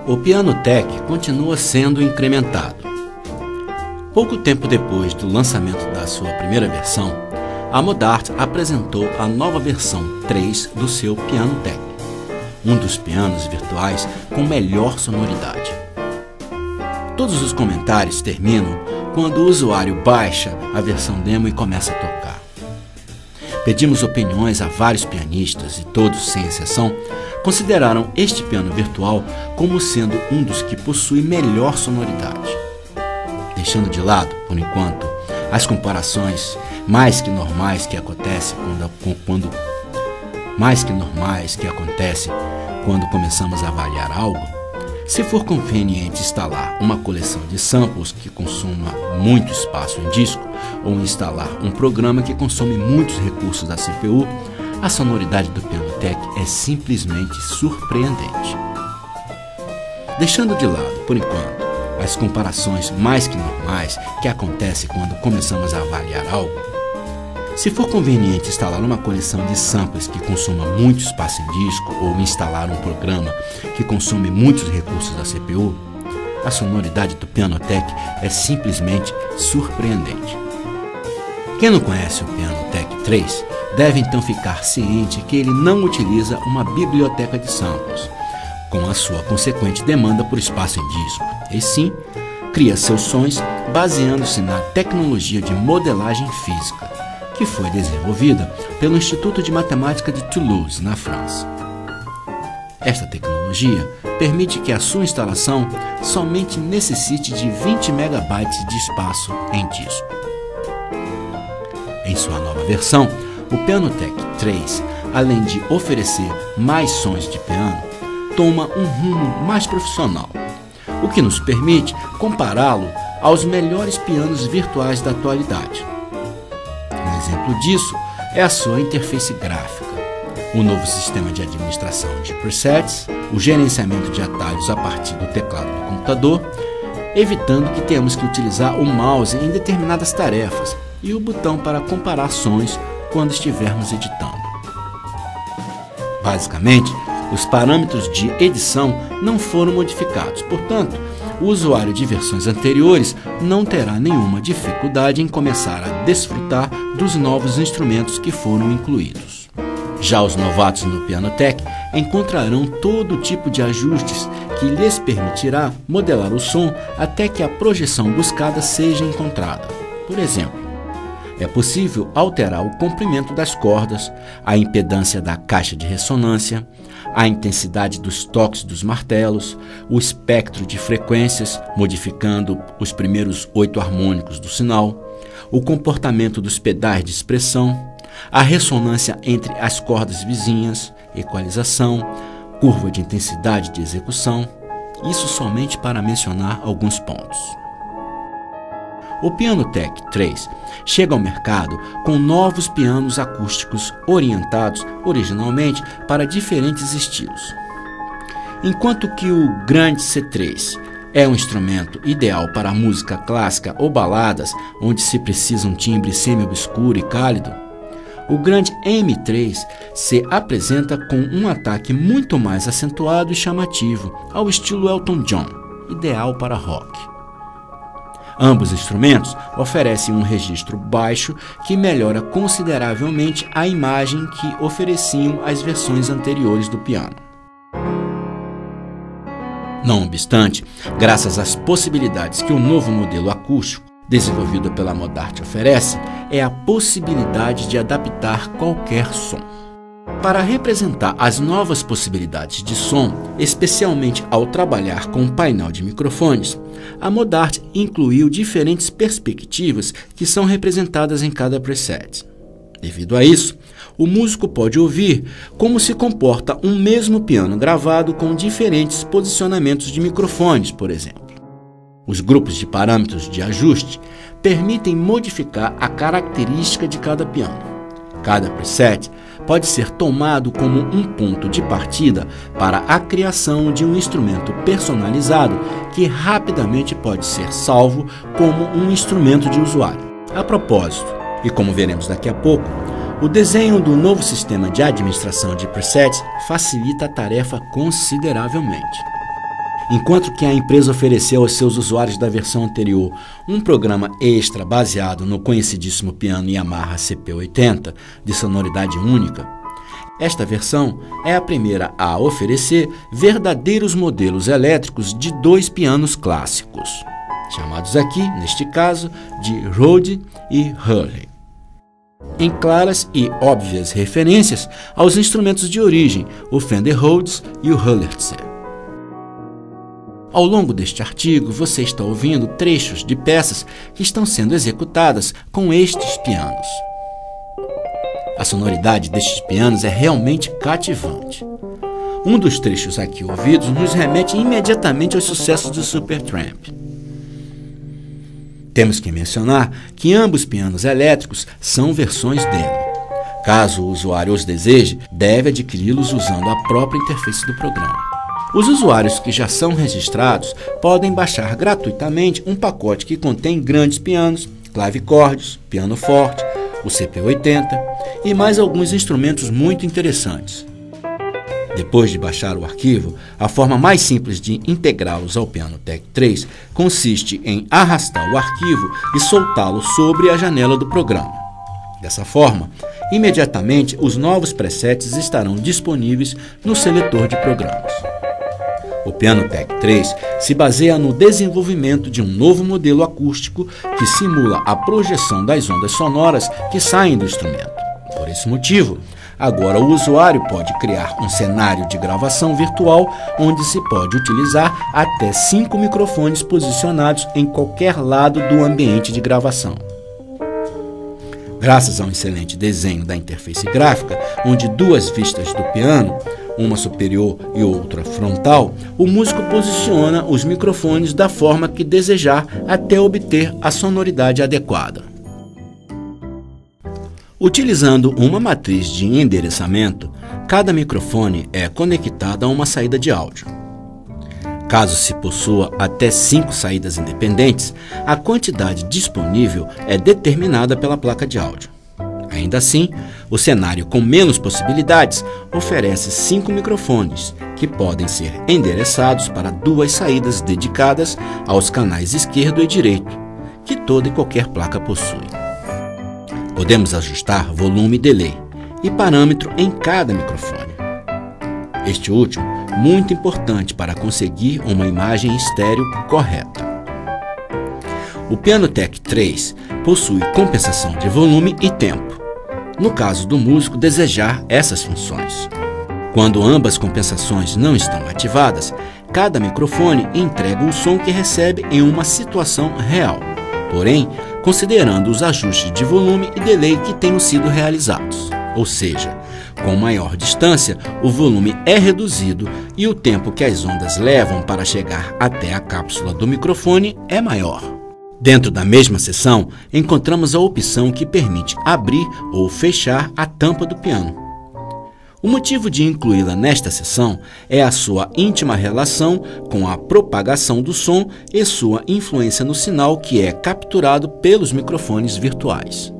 O Piano Tech continua sendo incrementado. Pouco tempo depois do lançamento da sua primeira versão, a Modart apresentou a nova versão 3 do seu Piano Tech, um dos pianos virtuais com melhor sonoridade. Todos os comentários terminam quando o usuário baixa a versão demo e começa a tocar. Pedimos opiniões a vários pianistas e todos, sem exceção, consideraram este piano virtual como sendo um dos que possui melhor sonoridade. Deixando de lado, por enquanto, as comparações mais que normais que acontecem quando começamos a avaliar algo, se for conveniente instalar uma coleção de samples que consuma muito espaço em disco ou instalar um programa que consome muitos recursos da CPU, a sonoridade do Piano Tech é simplesmente surpreendente. Deixando de lado, por enquanto, as comparações mais que normais que acontecem quando começamos a avaliar algo, se for conveniente instalar uma coleção de samples que consuma muito espaço em disco ou instalar um programa que consome muitos recursos da CPU, a sonoridade do Piano Tech é simplesmente surpreendente. Quem não conhece o Piano Tech 3 deve então ficar ciente que ele não utiliza uma biblioteca de samples, com a sua consequente demanda por espaço em disco, e sim cria seus sons baseando-se na tecnologia de modelagem física, que foi desenvolvida pelo Instituto de Matemática de Toulouse, na França. Esta tecnologia permite que a sua instalação somente necessite de 20 MB de espaço em disco. Em sua nova versão, o Piano Tech 3, além de oferecer mais sons de piano, toma um rumo mais profissional, o que nos permite compará-lo aos melhores pianos virtuais da atualidade. Um exemplo disso é a sua interface gráfica, o novo sistema de administração de presets, o gerenciamento de atalhos a partir do teclado do computador, evitando que tenhamos que utilizar o mouse em determinadas tarefas e o botão para comparar sons quando estivermos editando. Basicamente, os parâmetros de edição não foram modificados, portanto, o usuário de versões anteriores não terá nenhuma dificuldade em começar a desfrutar dos novos instrumentos que foram incluídos. Já os novatos no Piano Tech encontrarão todo tipo de ajustes que lhes permitirá modelar o som até que a projeção buscada seja encontrada. Por exemplo, é possível alterar o comprimento das cordas, a impedância da caixa de ressonância, a intensidade dos toques dos martelos, o espectro de frequências, modificando os primeiros 8 harmônicos do sinal, o comportamento dos pedais de expressão, a ressonância entre as cordas vizinhas, equalização, curva de intensidade de execução, isso somente para mencionar alguns pontos. O Piano Tech 3 chega ao mercado com novos pianos acústicos orientados originalmente para diferentes estilos. Enquanto que o Grande C3 é um instrumento ideal para música clássica ou baladas onde se precisa um timbre semi-obscuro e cálido, o Grande M3 se apresenta com um ataque muito mais acentuado e chamativo, ao estilo Elton John, ideal para rock. Ambos instrumentos oferecem um registro baixo que melhora consideravelmente a imagem que ofereciam as versões anteriores do piano. Não obstante, graças às possibilidades que o novo modelo acústico desenvolvido pela Modart oferece, é a possibilidade de adaptar qualquer som. Para representar as novas possibilidades de som, especialmente ao trabalhar com o painel de microfones, a Modart incluiu diferentes perspectivas que são representadas em cada preset. Devido a isso, o músico pode ouvir como se comporta um mesmo piano gravado com diferentes posicionamentos de microfones, por exemplo. Os grupos de parâmetros de ajuste permitem modificar a característica de cada piano. Cada preset pode ser tomado como um ponto de partida para a criação de um instrumento personalizado que rapidamente pode ser salvo como um instrumento de usuário. A propósito, e como veremos daqui a pouco, o desenho do novo sistema de administração de presets facilita a tarefa consideravelmente. Enquanto que a empresa ofereceu aos seus usuários da versão anterior um programa extra baseado no conhecidíssimo piano Yamaha CP80 de sonoridade única, esta versão é a primeira a oferecer verdadeiros modelos elétricos de 2 pianos clássicos, chamados aqui, neste caso, de Rhodes e Hurley, em claras e óbvias referências aos instrumentos de origem, o Fender Rhodes e o Hurlitzer. Ao longo deste artigo, você está ouvindo trechos de peças que estão sendo executadas com estes pianos. A sonoridade destes pianos é realmente cativante. Um dos trechos aqui ouvidos nos remete imediatamente aos sucessos do Supertramp. Temos que mencionar que ambos pianos elétricos são versões demo. Caso o usuário os deseje, deve adquiri-los usando a própria interface do programa. Os usuários que já são registrados podem baixar gratuitamente um pacote que contém grandes pianos, clavicordios, piano forte, o CP80 e mais alguns instrumentos muito interessantes. Depois de baixar o arquivo, a forma mais simples de integrá-los ao Pianotech 3 consiste em arrastar o arquivo e soltá-lo sobre a janela do programa. Dessa forma, imediatamente os novos presets estarão disponíveis no seletor de programas. O Pianotech 3 se baseia no desenvolvimento de um novo modelo acústico que simula a projeção das ondas sonoras que saem do instrumento. Por esse motivo, agora o usuário pode criar um cenário de gravação virtual onde se pode utilizar até 5 microfones posicionados em qualquer lado do ambiente de gravação. Graças a um excelente desenho da interface gráfica, onde 2 vistas do piano, uma superior e outra frontal, o músico posiciona os microfones da forma que desejar até obter a sonoridade adequada. Utilizando uma matriz de endereçamento, cada microfone é conectado a uma saída de áudio. Caso se possua até 5 saídas independentes, a quantidade disponível é determinada pela placa de áudio. Ainda assim, o cenário com menos possibilidades oferece 5 microfones, que podem ser endereçados para 2 saídas dedicadas aos canais esquerdo e direito, que toda e qualquer placa possui. Podemos ajustar volume e delay e parâmetro em cada microfone. Este último, muito importante para conseguir uma imagem estéreo correta. O Pianotech 3 possui compensação de volume e tempo, no caso do músico desejar essas funções. Quando ambas compensações não estão ativadas, cada microfone entrega o som que recebe em uma situação real, porém, considerando os ajustes de volume e delay que tenham sido realizados. Ou seja, com maior distância, o volume é reduzido e o tempo que as ondas levam para chegar até a cápsula do microfone é maior. Dentro da mesma seção, encontramos a opção que permite abrir ou fechar a tampa do piano. O motivo de incluí-la nesta seção é a sua íntima relação com a propagação do som e sua influência no sinal que é capturado pelos microfones virtuais.